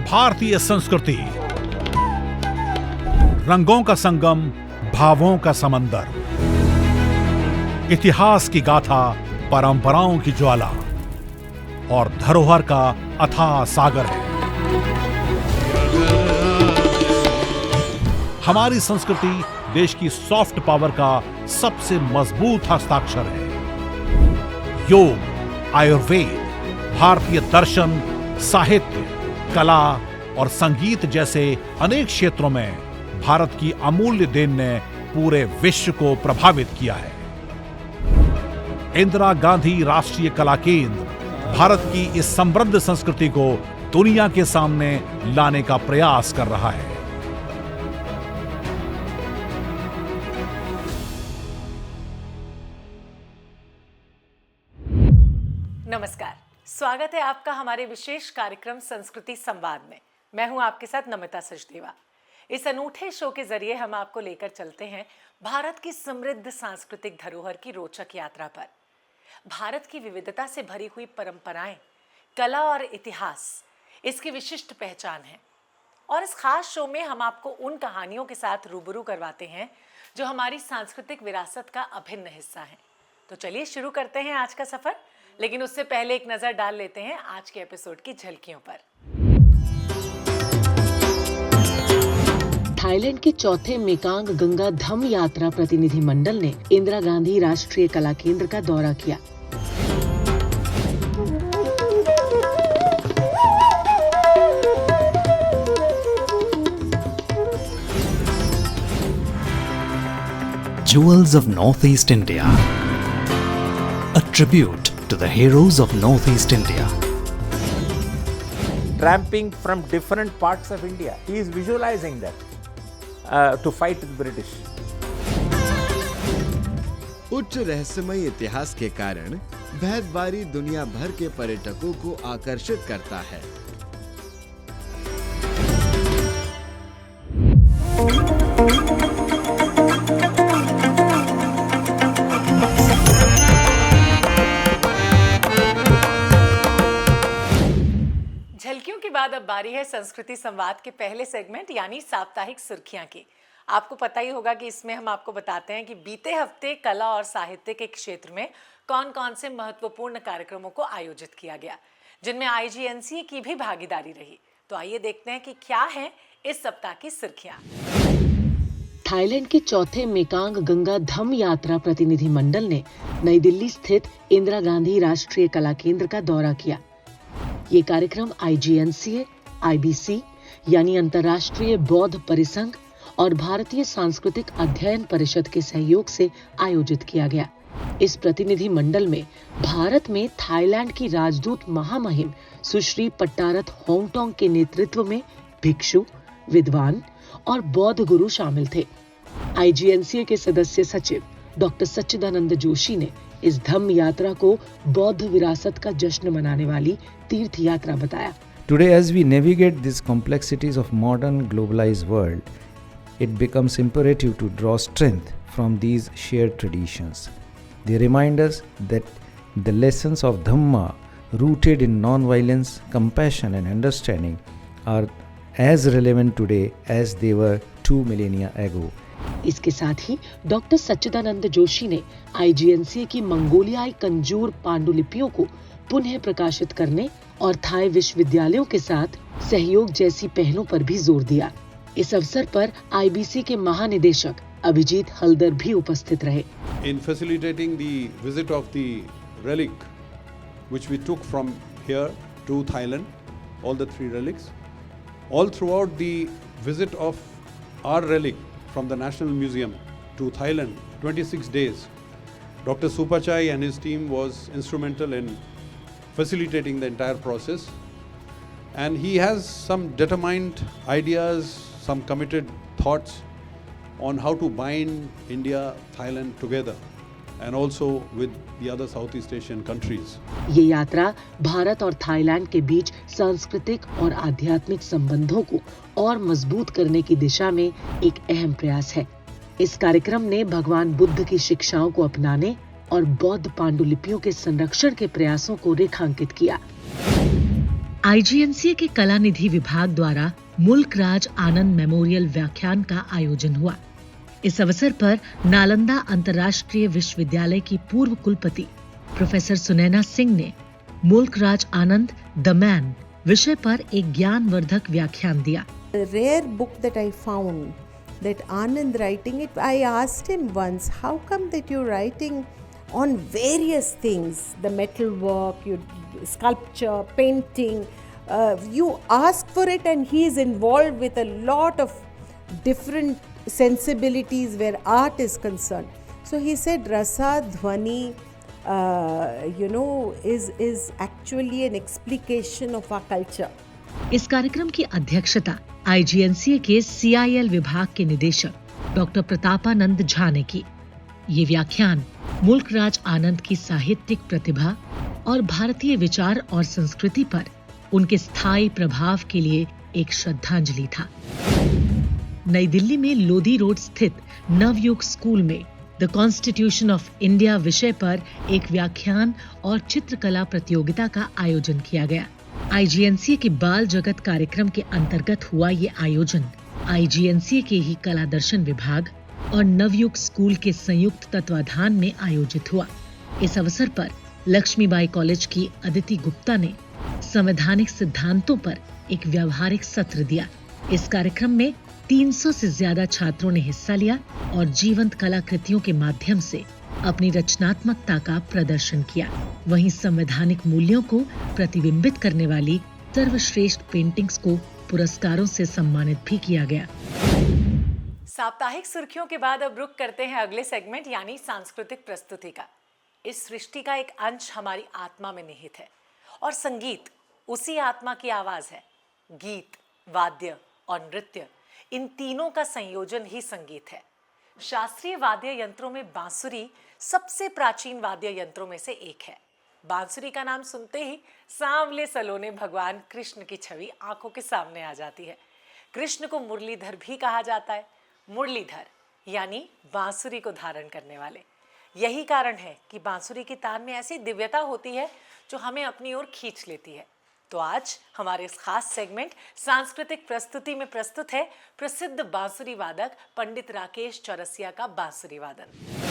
भारतीय संस्कृति, रंगों का संगम, भावों का समंदर, इतिहास की गाथा, परंपराओं की ज्वाला और धरोहर का अथाह सागर है। हमारी संस्कृति देश की सॉफ्ट पावर का सबसे मजबूत हस्ताक्षर है। योग, आयुर्वेद, भारतीय दर्शन, साहित्य, कला और संगीत जैसे अनेक क्षेत्रों में भारत की अमूल्य देन ने पूरे विश्व को प्रभावित किया है। इंदिरा गांधी राष्ट्रीय कला केंद्र भारत की इस समृद्ध संस्कृति को दुनिया के सामने लाने का प्रयास कर रहा है। नमस्कार, स्वागत है आपका हमारे विशेष कार्यक्रम संस्कृति संवाद में। मैं हूं आपके साथ नमिता सचदेवा। इस अनूठे शो के जरिए हम आपको लेकर चलते हैं भारत की समृद्ध सांस्कृतिक धरोहर की रोचक यात्रा पर। भारत की विविधता से भरी हुई परंपराएं, कला और इतिहास इसकी विशिष्ट पहचान है। और इस खास शो में हम आपको उन कहानियों के साथ रूबरू करवाते हैं जो हमारी सांस्कृतिक विरासत का अभिन्न हिस्सा है। तो चलिए शुरू करते हैं आज का सफर, लेकिन उससे पहले एक नजर डाल लेते हैं आज के एपिसोड की झलकियों पर। थाईलैंड के चौथे मेकांग गंगा धम यात्रा प्रतिनिधि मंडल ने इंदिरा गांधी राष्ट्रीय कला केंद्र का दौरा किया। Jewels of Northeast India, a tribute to the heroes of Northeast India. Tramping from different parts of India. He is visualizing that to fight the British. उच्च रहस्यमय इतिहास के कारण भैरद्वारी दुनिया भर के पर्यटकों को आकर्षित करता है। झलकियों के बाद अब बारी है संस्कृति संवाद के पहले सेगमेंट यानी साप्ताहिक सुर्खियां की। आपको पता ही होगा कि इसमें हम आपको बताते हैं कि बीते हफ्ते कला और साहित्य के क्षेत्र में कौन कौन से महत्वपूर्ण कार्यक्रमों को आयोजित किया गया, जिनमें आईजीएनसीए की भी भागीदारी रही। तो आइए देखते हैं कि क्या है इस सप्ताह की सुर्खियां। थाईलैंड के चौथे मेकांग गंगा धम यात्रा प्रतिनिधि मंडल ने नई दिल्ली स्थित इंदिरा गांधी राष्ट्रीय कला केंद्र का दौरा किया। ये कार्यक्रम आईजीएनसीए, आईबीसी यानी अंतर्राष्ट्रीय बौद्ध परिसंघ और भारतीय सांस्कृतिक अध्ययन परिषद के सहयोग से आयोजित किया गया। इस प्रतिनिधि मंडल में भारत में थाईलैंड की राजदूत महामहिम सुश्री पट्टारथ होंगटोंग के नेतृत्व में भिक्षु, विद्वान और बौद्ध गुरु शामिल थे। आईजीएनसीए के सदस्य सचिव डॉक्टर सच्चिदानंद जोशी ने इस धम्म यात्रा को बौद्ध विरासत का जश्न मनाने वाली तीर्थ यात्रा बताया। Today, as we navigate these complexities of modern globalized world, it becomes imperative to draw strength from these shared traditions. They remind us that the lessons of Dhamma, rooted in non-violence, compassion and understanding, are as relevant today as they were 2 millennia ago. इसके साथ ही doctor सच्चिदानंद जोशी ने IGNCA की मंगोलियाई कंजूर पांडुलिपियों को पुनः प्रकाशित करने और Thai विश्वविद्यालयों के साथ सहयोग जैसी पहलों पर भी जोर दिया। इस अवसर पर आईबीसी के महानिदेशक अभिजीत हल्दर भी उपस्थित रहे। In facilitating the visit of the relic which we took from here to Thailand, all the 3 relics, all throughout the visit of our relic from the National Museum to Thailand, 26 days, Dr. Supachai and his team was instrumental in facilitating the entire process, and he has some determined ideas, some committed thoughts on how to bind India, Thailand together and also with the other Southeast Asian countries. ये यात्रा भारत और Thailand के बीच सांस्कृतिक और आध्यात्मिक संबंधों को और मजबूत करने की दिशा में एक अहम प्रयास है। इस कार्यक्रम ने भगवान बुद्ध की शिक्षाओं को अपनाने और बौद्ध पांडुलिपियों के संरक्षण के प्रयासों को रेखांकित किया। आईजीएनसीए के कला निधि विभाग द्वारा मुल्क राज आनंद मेमोरियल व्याख्यान का आयोजन हुआ। इस अवसर पर नालंदा अंतर्राष्ट्रीय विश्वविद्यालय की पूर्व कुलपति प्रोफेसर सुनैना सिंह ने मुल्क राज आनंद द मैन विषय पर एक ज्ञानवर्धक व्याख्यान दिया। A rare book that I found, that Anand writing it, I asked him once, how come that you're writing on various things, the metal work, your sculpture, painting, you ask for it, and he is involved with a lot of different sensibilities where art is concerned. So he said Rasa Dhwani is actually an explication of our culture. इस कार्यक्रम की अध्यक्षता IGNCA के CIL विभाग के निदेशक doctor प्रतापानंद Jha ने की। ये व्याख्यान मुल्क राज आनंद की साहित्यिक प्रतिभा और भारतीय विचार और संस्कृति पर उनके स्थायी प्रभाव के लिए एक श्रद्धांजलि था। नई दिल्ली में लोधी रोड स्थित नवयुग स्कूल में द कॉन्स्टिट्यूशन ऑफ इंडिया विषय पर एक व्याख्यान और चित्रकला प्रतियोगिता का आयोजन किया गया। आईजीएनसीए के बाल जगत कार्यक्रम के अंतर्गत हुआ ये आयोजन आईजीएनसीए के ही कला दर्शन विभाग और नवयुग स्कूल के संयुक्त तत्वाधान में आयोजित हुआ। इस अवसर पर लक्ष्मीबाई कॉलेज की अदिति गुप्ता ने संवैधानिक सिद्धांतों पर एक व्यावहारिक सत्र दिया। इस कार्यक्रम में 300 से ज्यादा छात्रों ने हिस्सा लिया और जीवंत कलाकृतियों के माध्यम से अपनी रचनात्मकता का प्रदर्शन किया। वहीं संवैधानिक मूल्यों को प्रतिबिंबित करने वाली सर्वश्रेष्ठ पेंटिंग्स को पुरस्कारों से सम्मानित भी किया गया। साप्ताहिक सुर्खियों के बाद अब रुक करते हैं अगले सेगमेंट यानी सांस्कृतिक प्रस्तुति का। इस सृष्टि का एक अंश हमारी आत्मा में निहित है और संगीत उसी आत्मा की आवाज है। गीत, वाद्य और नृत्य, इन तीनों का संयोजन ही संगीत है। शास्त्रीय वाद्य यंत्रों में बांसुरी सबसे प्राचीन वाद्य यंत्रों में से एक है। बांसुरी का नाम सुनते ही सांवले सलोने भगवान कृष्ण की छवि आंखों के सामने आ जाती है। कृष्ण को मुरलीधर भी कहा जाता है। मुरलीधर यानी बांसुरी को धारण करने वाले। यही कारण है कि बांसुरी की तान में ऐसी दिव्यता होती है जो हमें अपनी ओर खींच लेती है। तो आज हमारे इस खास सेगमेंट सांस्कृतिक प्रस्तुति में प्रस्तुत है प्रसिद्ध बांसुरी वादक पंडित राकेश चौरसिया का बांसुरी वादन।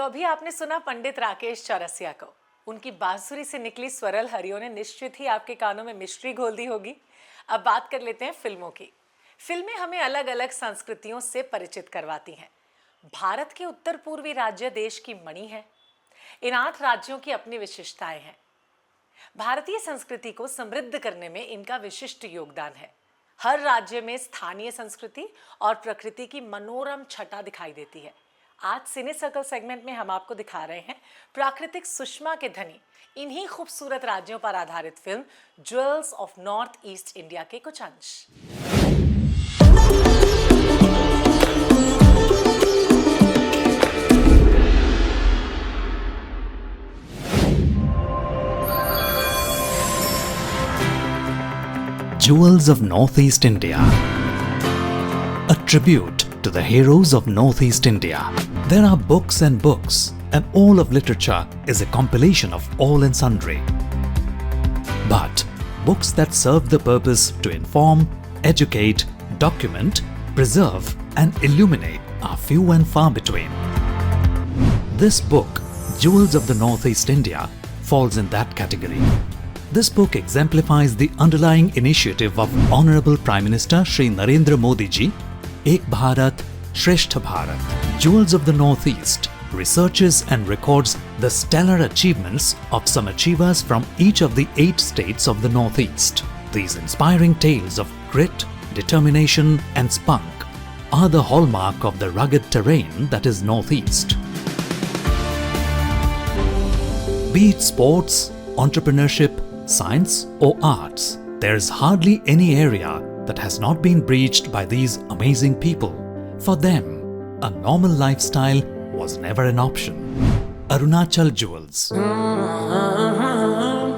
अभी आपने सुना पंडित राकेश चौरसिया को। उनकी बांसुरी से निकली स्वरल हरियों ने निश्चित ही आपके कानों में मिश्री घोल दी होगी। अब बात कर लेते हैं फिल्मों की। फिल्में हमें अलग अलग संस्कृतियों से परिचित करवाती हैं। भारत के उत्तर पूर्वी राज्य देश की मणि है। इन 8 राज्यों की अपनी विशेषताएं हैं। भारतीय संस्कृति को समृद्ध करने में इनका विशिष्ट योगदान है। हर राज्य में स्थानीय संस्कृति और प्रकृति की मनोरम छटा दिखाई देती है। आज सिने सर्कल सेगमेंट में हम आपको दिखा रहे हैं प्राकृतिक सुषमा के धनी इन्हीं खूबसूरत राज्यों पर आधारित film jewels of north east India के कुछ अंश। Jewels of Northeast India. A tribute to the heroes of Northeast India. There are books, and all of literature is a compilation of all and sundry. But books that serve the purpose to inform, educate, document, preserve, and illuminate are few and far between. This book, Jewels of the Northeast India, falls in that category. This book exemplifies the underlying initiative of Honorable Prime Minister Shri Narendra Modi ji, Ek Bharat, Shreshtha Bharat. Jewels of the Northeast researches and records the stellar achievements of some achievers from each of the 8 states of the Northeast. These inspiring tales of grit, determination and spunk are the hallmark of the rugged terrain that is Northeast. Be it sports, entrepreneurship, science or arts, there is hardly any area that has not been breached by these amazing people. For them, a normal lifestyle was never an option. Arunachal Jewels.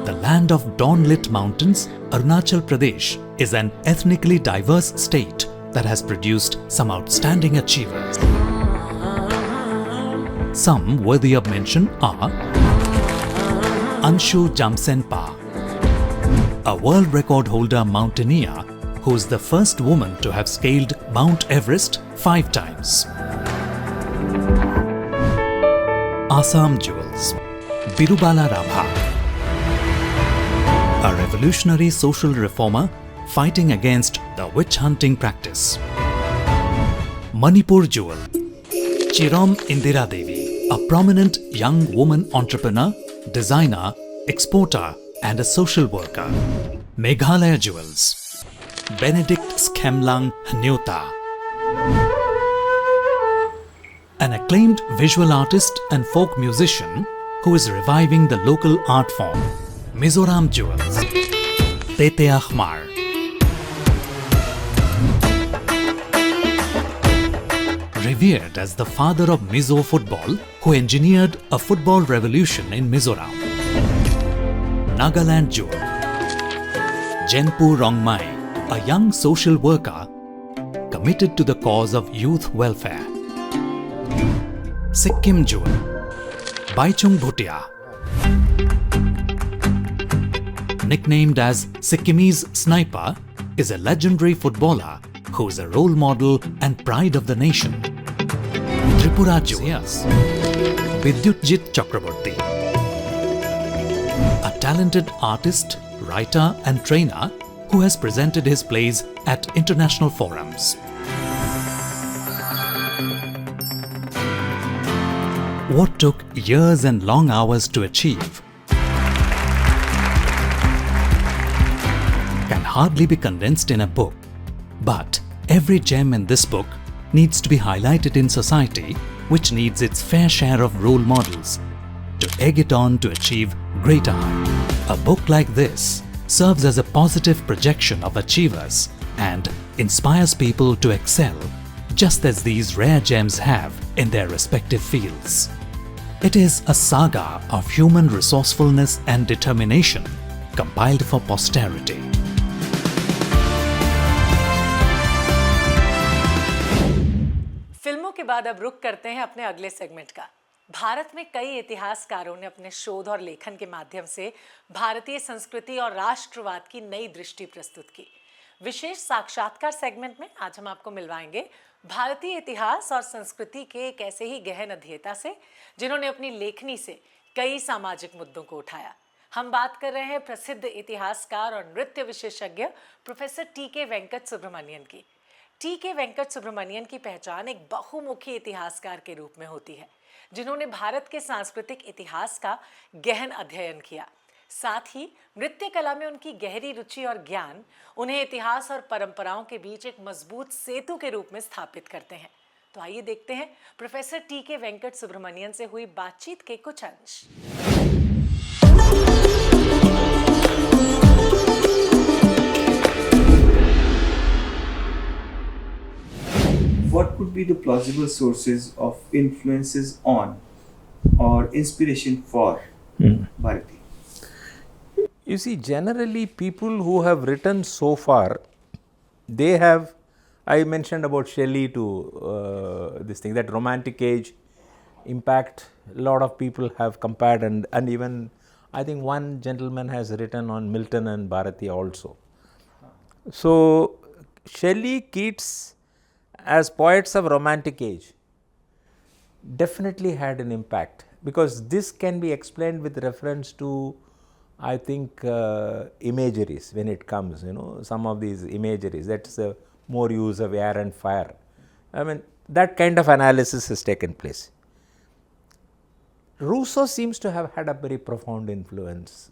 The land of dawn-lit mountains, Arunachal Pradesh is an ethnically diverse state that has produced some outstanding achievers. Some worthy of mention are Anshu Jamsenpa, a world record holder mountaineer who is the first woman to have scaled Mount Everest 5 times. Assam Jewels. Birubala Rabha, a revolutionary social reformer fighting against the witch hunting practice. Manipur Jewel. Chirom Indira Devi, a prominent young woman entrepreneur, designer, exporter and a social worker. Meghalaya Jewels. Benedict Skemlang Hnyota, an acclaimed visual artist and folk musician who is reviving the local art form. Mizoram Jewels. Teteah Mar, revered as the father of Mizo football, who engineered a football revolution in Mizoram. Nagaland Jewel. Jenpu Rongmai, a young social worker committed to the cause of youth welfare. Sikkim Jewel. Baichung Bhutia, nicknamed as Sikkimese Sniper, is a legendary footballer who is a role model and pride of the nation. Tripura Jewels. Vidyutjit Chakraborty, a talented artist, writer and trainer who has presented his plays at international forums. What took years and long hours to achieve can hardly be condensed in a book, but every gem in this book needs to be highlighted in society, which needs its fair share of role models to egg it on to achieve greater heights. A book like this serves as a positive projection of achievers and inspires people to excel, just as these rare gems have in their respective fields. It is a saga of human resourcefulness and determination compiled for posterity. फिल्मों के बाद अब रुक करते हैं अपने अगले segment का। भारत में कई इतिहासकारों ने अपने शोध और लेखन के माध्यम से भारतीय संस्कृति और राष्ट्रवाद की नई दृष्टि प्रस्तुत की। विशेष साक्षात्कार सेगमेंट में आज हम आपको मिलवाएंगे भारतीय इतिहास और संस्कृति के एक ऐसे ही गहन अध्येता से जिन्होंने अपनी लेखनी से कई सामाजिक मुद्दों को उठाया। हम बात कर रहे हैं प्रसिद्ध इतिहासकार और नृत्य विशेषज्ञ प्रोफेसर टी.के. वेंकट सुब्रमण्यन की। टी.के. वेंकट सुब्रमण्यन की पहचान एक बहुमुखी इतिहासकार के रूप में होती है, जिन्होंने भारत के सांस्कृतिक इतिहास का गहन अध्ययन किया। साथ ही नृत्य कला में उनकी गहरी रुचि और ज्ञान उन्हें इतिहास और परंपराओं के बीच एक मजबूत सेतु के रूप में स्थापित करते हैं। तो आइए देखते हैं प्रोफेसर टी.के. वेंकट सुब्रमण्यन से हुई बातचीत के कुछ अंश। What could be the plausible sources of influences on or inspiration for Bharati? You see, generally people who have written so far, they have, I mentioned about Shelley to this thing, that romantic age impact, a lot of people have compared, and even I think one gentleman has written on Milton and Bharati also. So Shelley, Keats as poets of romantic age definitely had an impact, because this can be explained with reference to, I think, imageries when it comes, some of these imageries, that's more use of air and fire. I mean, that kind of analysis has taken place. Rousseau seems to have had a very profound influence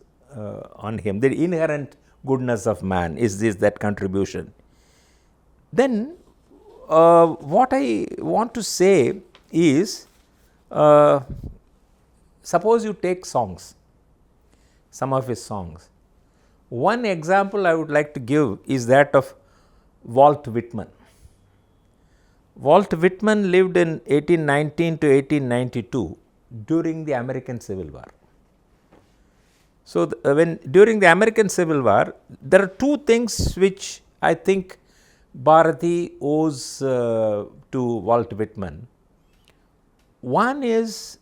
on him. The inherent goodness of man is that contribution. Then what I want to say is, suppose you take songs, some of his songs. One example I would like to give is that of Walt Whitman. Walt Whitman lived in 1819 to 1892 during the American Civil War. So, during the American Civil War, there are two things which I think Bharati owes to Walt Whitman. One is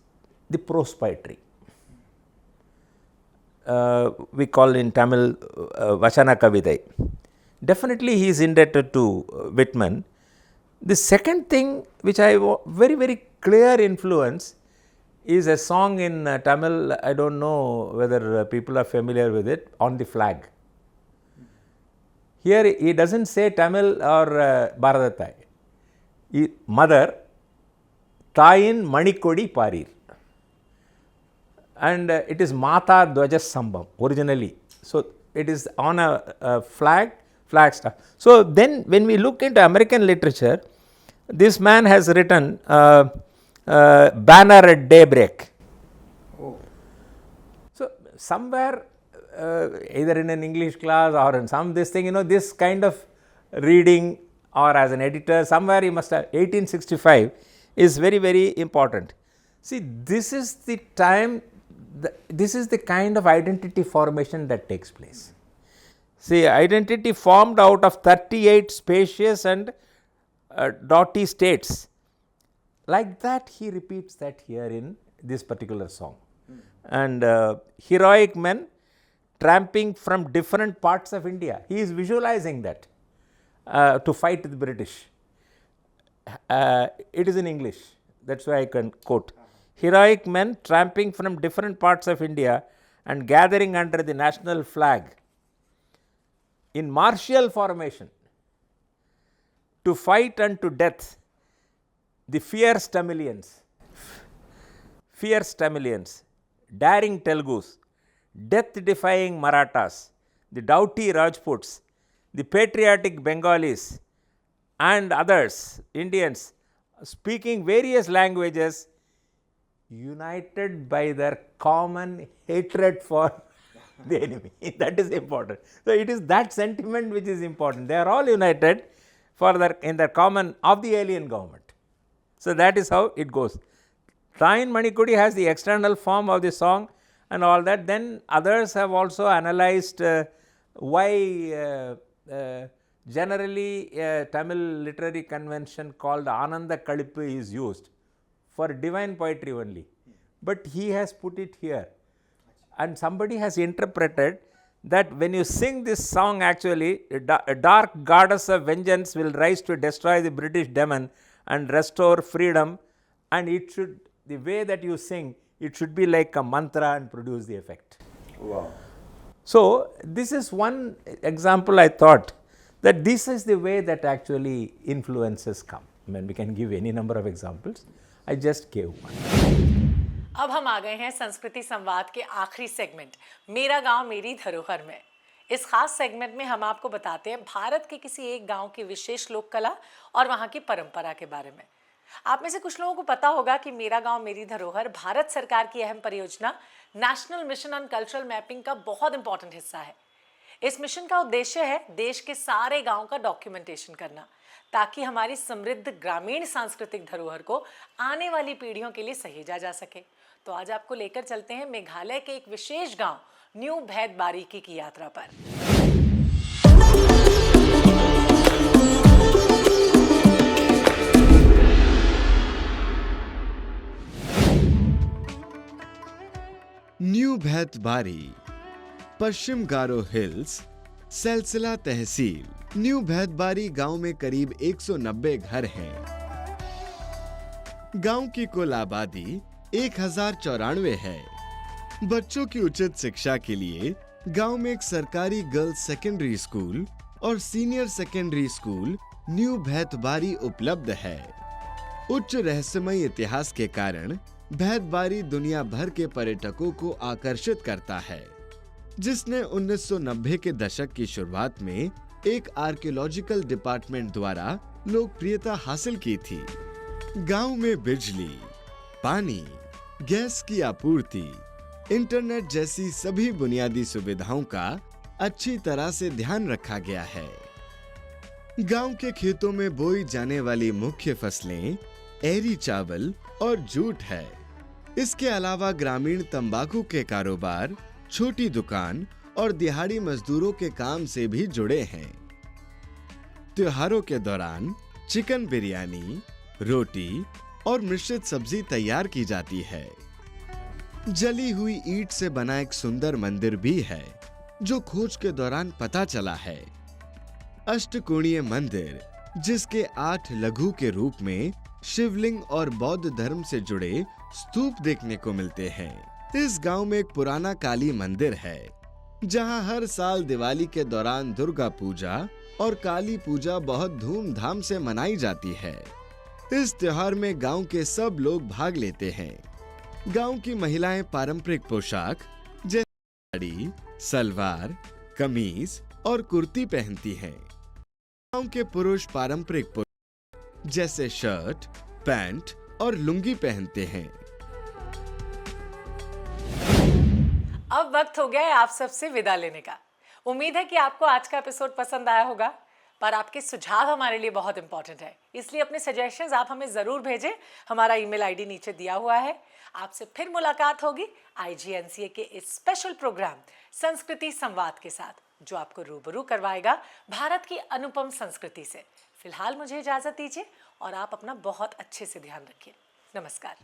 the prose poetry. We call in Tamil Vachana Kavidai. Definitely he is indebted to Whitman. The second thing which I very, very clear influence is a song in Tamil, I do not know whether people are familiar with it, On the Flag. Here he does not say Tamil or Bharadatai. Mother, Tayin Manikodi Parir. And it is Mata Dwajas Sambam originally. So it is on a flag staff. So then when we look into American literature, this man has written Banner at Daybreak. Oh. So somewhere either in an English class or in some this thing, this kind of reading, or as an editor, somewhere he must have 1865 is very, very important. See, this is the time, this is the kind of identity formation that takes place. See, identity formed out of 38 spacious and doughty states. Like that, he repeats that here in this particular song. And heroic men tramping from different parts of India. He is visualizing that to fight the British. It is in English, that is why I can quote. Heroic men tramping from different parts of India and gathering under the national flag in martial formation to fight unto death the fierce Tamilians, daring Telugus, death-defying Marathas, the doughty Rajputs, the patriotic Bengalis and others, Indians, speaking various languages, united by their common hatred for the enemy. That is important. So it is that sentiment which is important. They are all united in their common of the alien government. So that is how it goes. Tayin Manikudi has the external form of the song and all that. Then others have also analyzed why generally Tamil literary convention called Ananda Kalippu is used for divine poetry only, but he has put it here, and somebody has interpreted that when you sing this song, actually, a dark goddess of vengeance will rise to destroy the British demon and restore freedom, and it should, the way that you sing, it should be like a mantra and produce the effect. Wow. So, this is one example. I thought that this is the way that actually influences come. I mean, we can give any number of examples. I just gave one. अब हम आ गए हैं संस्कृति संवाद के आखिरी segment मेरा गांव मेरी धरोहर में। इस खास सेगमेंट में हम आपको बताते हैं भारत के किसी एक गांव की विशेष लोक कला और वहां की परंपरा के बारे में। आप में से कुछ लोगों को पता होगा कि मेरा गांव मेरी धरोहर भारत सरकार की अहम परियोजना national mission on cultural mapping का बहुत इंपॉर्टेंट हिस्सा है। इस मिशन का उद्देश्य है देश के सारे गांव का डॉक्यूमेंटेशन करना, ताकि हमारी समृद्ध ग्रामीण सांस्कृतिक धरोहर को आने वाली पीढ़ियों के लिए सहेजा जा सके। तो आज आपको लेकर चलते हैं मेघालय के एक विशेष गांव न्यू भैद बारीकी की यात्रा पर। न्यू भैदबारी, पश्चिम गारो हिल्स, सिलसिला तहसील। न्यू भैदबारी गांव में करीब 190 घर हैं। गांव की कुल आबादी 1094 है। बच्चों की उचित शिक्षा के लिए गांव में एक सरकारी गर्ल्स सेकेंडरी स्कूल और सीनियर सेकेंडरी स्कूल न्यू भैदबारी उपलब्ध है। उच्च रहस्यमय इतिहास के कारण भैदबारी दुनिया भर के पर्यटकों को आकर्षित करता है, जिसने 1990 के दशक की शुरुआत में एक आर्कियोलॉजिकल डिपार्टमेंट द्वारा लोकप्रियता हासिल की थी। गांव में बिजली, पानी, गैस की आपूर्ति, इंटरनेट जैसी सभी बुनियादी सुविधाओं का अच्छी तरह से ध्यान रखा गया है। गांव के खेतों में बोई जाने वाली मुख्य फसलें एरी चावल और जूट है। इसके अलावा ग्रामीण तंबाकू के कारोबार, छोटी दुकान और दिहाड़ी मजदूरों के काम से भी जुड़े हैं। त्योहारों के दौरान चिकन बिरयानी, रोटी और मिश्रित सब्जी तैयार की जाती है। जली हुई ईंट से बना एक सुंदर मंदिर भी है, जो खोज के दौरान पता चला है। अष्टकोणीय मंदिर, जिसके 8 लघु के रूप में शिवलिंग और बौद्ध धर्म से जुड़े स्तूप देखने को मिलते हैं। इस गांव में एक पुराना काली मंदिर है, जहां हर साल दिवाली के दौरान दुर्गा पूजा और काली पूजा बहुत धूमधाम से मनाई जाती है। इस त्योहार में गांव के सब लोग भाग लेते हैं। गांव की महिलाएं पारंपरिक पोशाक जैसे साड़ी, सलवार, कमीज और कुर्ती पहनती हैं। गांव के पुरुष पारंपरिक पोशाक जैसे शर्ट, पैंट और लुंगी पहनते हैं। अब वक्त हो गया है आप सबसे विदा लेने का। उम्मीद है कि आपको आज का एपिसोड पसंद आया होगा, पर आपके सुझाव हमारे लिए बहुत इंपॉर्टेंट है, इसलिए अपने सजेशंस आप हमें जरूर भेजें। हमारा ईमेल आईडी नीचे दिया हुआ है। आपसे फिर मुलाकात होगी IGNCA के इस स्पेशल प्रोग्राम संस्कृति संवाद के साथ, जो आपको रूबरू करवाएगा भारत की अनुपम संस्कृति से। फिलहाल मुझे इजाजत दीजिए और आप अपना बहुत अच्छे से ध्यान रखिए। नमस्कार।